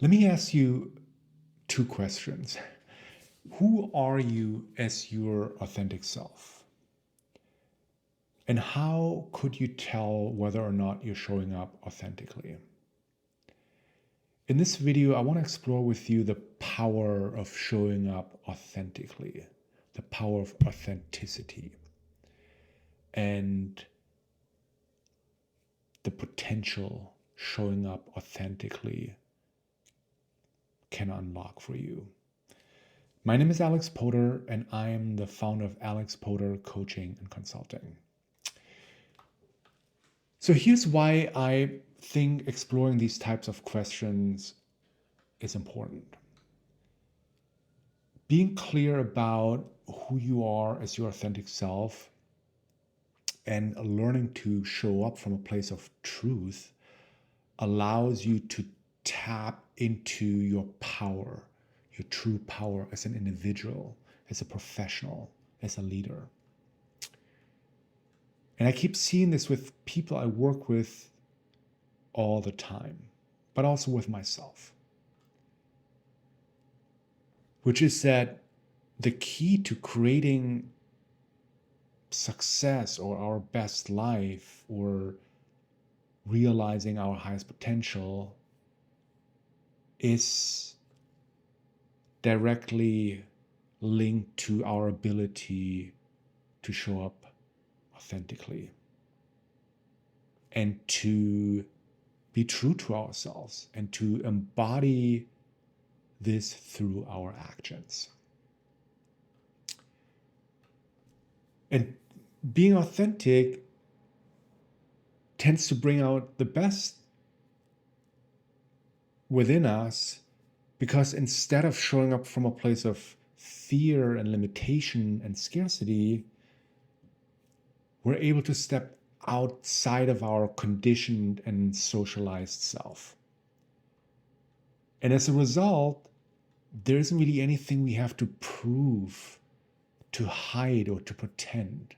Let me ask you two questions. Who are you as your authentic self? And how could you tell whether or not you're showing up authentically? In this video, I want to explore with you the power of showing up authentically, the power of authenticity, and the potential showing up authentically can unlock for you. My name is Alex Potter, and I am the founder of Alex Potter Coaching and Consulting. So here's why I think exploring these types of questions is important. Being clear about who you are as your authentic self and learning to show up from a place of truth allows you to tap into your power, your true power as an individual, as a professional, as a leader. And I keep seeing this with people I work with all the time, but also with myself, which is that the key to creating success or our best life or realizing our highest potential is directly linked to our ability to show up authentically and to be true to ourselves and to embody this through our actions. And being authentic tends to bring out the best within us, because instead of showing up from a place of fear and limitation and scarcity, we're able to step outside of our conditioned and socialized self. And as a result, there isn't really anything we have to prove, to hide, or to pretend.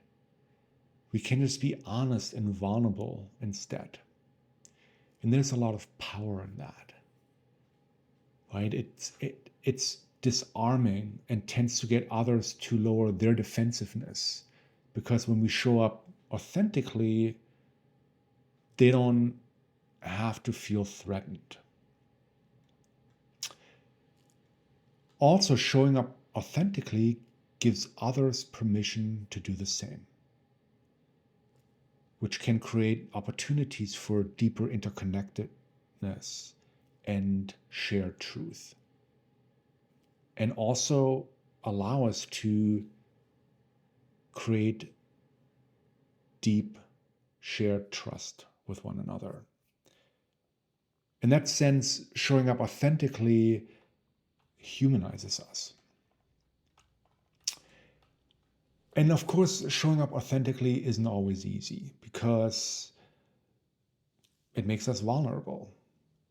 We can just be honest and vulnerable instead. And there's a lot of power in that, right? It's disarming and tends to get others to lower their defensiveness, because when we show up authentically, they don't have to feel threatened. Also, showing up authentically gives others permission to do the same, which can create opportunities for deeper interconnectedness and shared truth. And also allow us to create deep shared trust with one another. In that sense, showing up authentically humanizes us. And of course, showing up authentically isn't always easy, because it makes us vulnerable.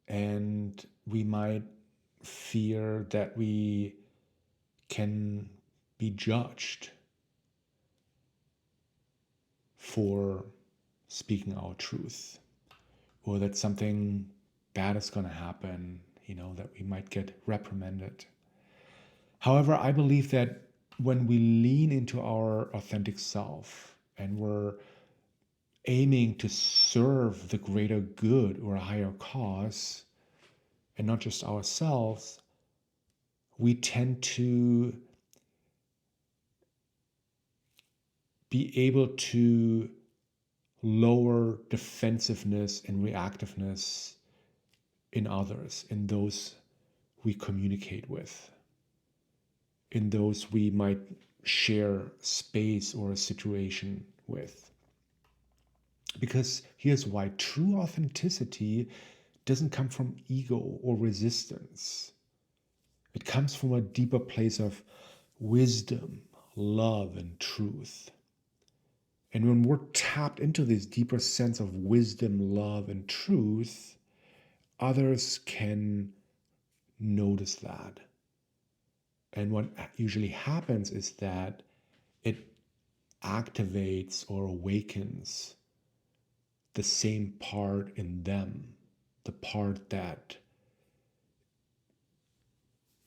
And we might fear that we can be judged for speaking our truth, or that something bad is going to happen, that we might get reprimanded. However, I believe that when we lean into our authentic self and we're aiming to serve the greater good or a higher cause, and not just ourselves, we tend to be able to lower defensiveness and reactiveness in others, in those we communicate with, in those we might share space or a situation with. Because here's why: true authenticity doesn't come from ego or resistance. It comes from a deeper place of wisdom, love, and truth. And when we're tapped into this deeper sense of wisdom, love, and truth, others can notice that. And what usually happens is that it activates or awakens the same part in them, the part that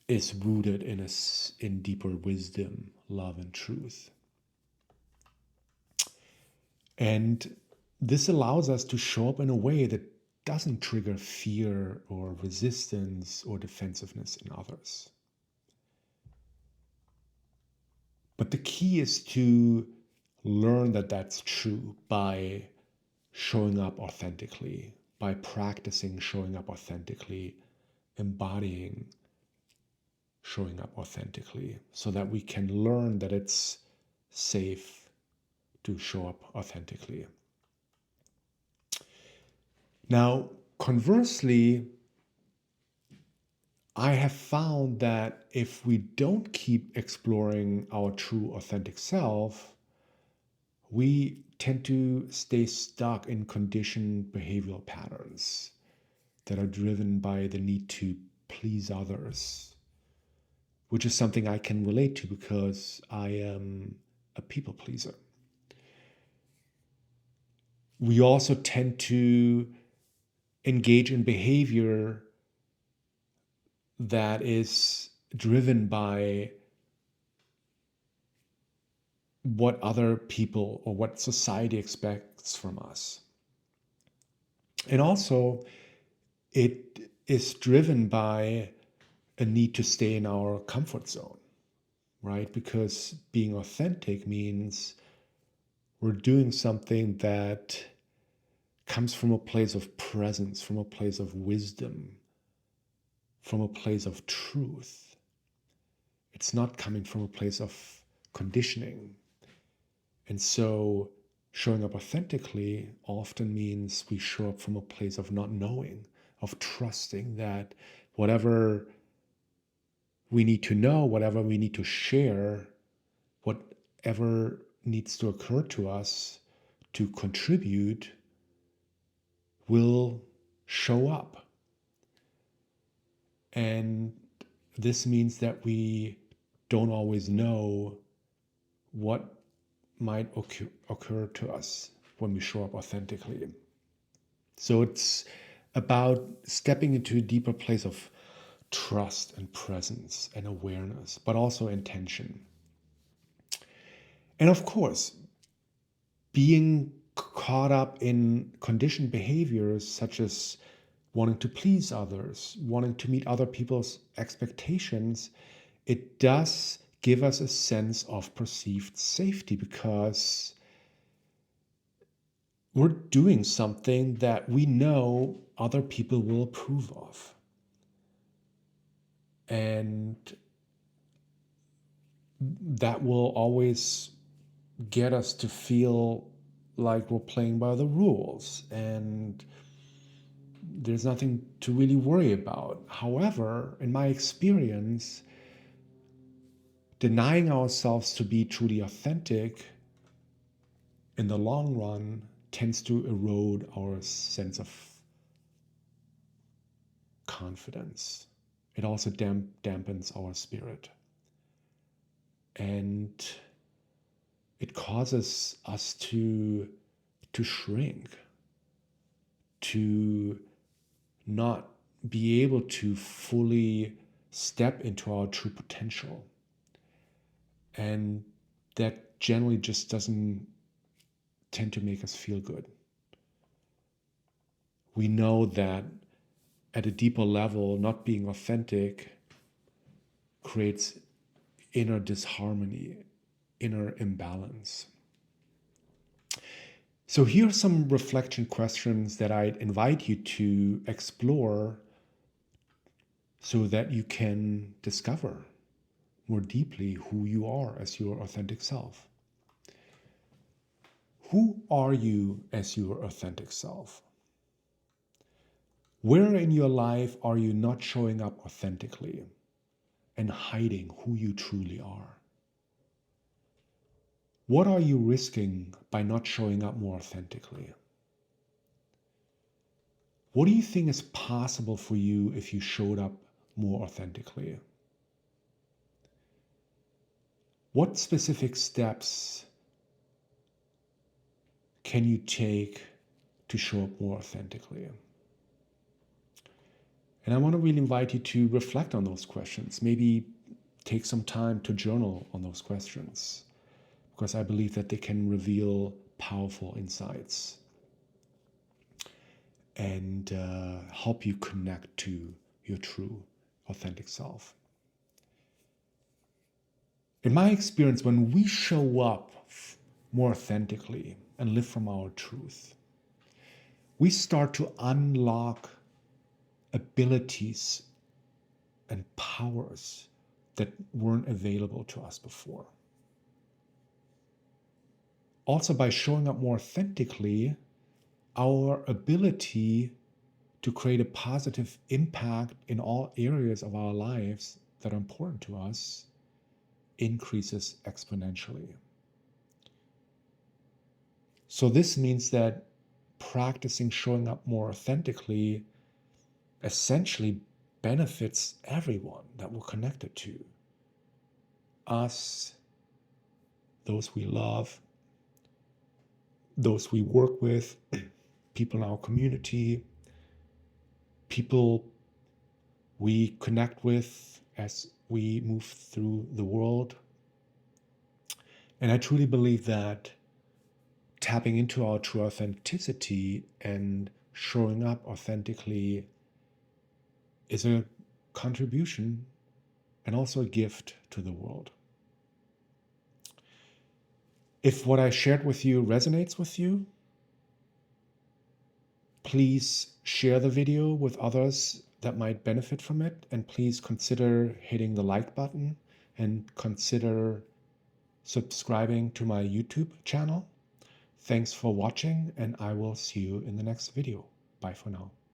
is rooted in deeper wisdom, love, and truth. And this allows us to show up in a way that doesn't trigger fear or resistance or defensiveness in others. But the key is to learn that that's true by showing up authentically, by practicing showing up authentically, embodying showing up authentically, so that we can learn that it's safe to show up authentically. Now, conversely, I have found that if we don't keep exploring our true authentic self, we tend to stay stuck in conditioned behavioral patterns that are driven by the need to please others, which is something I can relate to because I am a people pleaser. We also tend to engage in behavior that is driven by what other people or what society expects from us. And also, it is driven by a need to stay in our comfort zone, right? Because being authentic means we're doing something that comes from a place of presence, from a place of wisdom, from a place of truth. It's not coming from a place of conditioning. And so showing up authentically often means we show up from a place of not knowing, of trusting that whatever we need to know, whatever we need to share, whatever needs to occur to us to contribute will show up. And this means that we don't always know what might occur to us when we show up authentically. So it's about stepping into a deeper place of trust and presence and awareness, but also intention. And of course, being caught up in conditioned behaviors such as wanting to please others, wanting to meet other people's expectations, it does give us a sense of perceived safety because we're doing something that we know other people will approve of. And that will always get us to feel like we're playing by the rules and there's nothing to really worry about. However, in my experience, denying ourselves to be truly authentic in the long run tends to erode our sense of confidence. It also dampens our spirit. And it causes us to shrink, to not be able to fully step into our true potential. And that generally just doesn't tend to make us feel good. We know that at a deeper level, not being authentic creates inner disharmony, inner imbalance. So here are some reflection questions that I'd invite you to explore so that you can discover more deeply who you are as your authentic self. Who are you as your authentic self? Where in your life are you not showing up authentically and hiding who you truly are? What are you risking by not showing up more authentically? What do you think is possible for you if you showed up more authentically? What specific steps can you take to show up more authentically? And I want to really invite you to reflect on those questions. Maybe take some time to journal on those questions, because I believe that they can reveal powerful insights and help you connect to your true, authentic self. In my experience, when we show up more authentically and live from our truth, we start to unlock abilities and powers that weren't available to us before. Also, by showing up more authentically, our ability to create a positive impact in all areas of our lives that are important to us increases exponentially. So this means that practicing showing up more authentically essentially benefits everyone that we're connected to. Us, those we love, those we work with, people in our community, people we connect with as we move through the world. And I truly believe that tapping into our true authenticity and showing up authentically is a contribution and also a gift to the world. If what I shared with you resonates with you, please share the video with others that might benefit from it, and please consider hitting the like button and consider subscribing to my YouTube channel. Thanks for watching, and I will see you in the next video. Bye for now.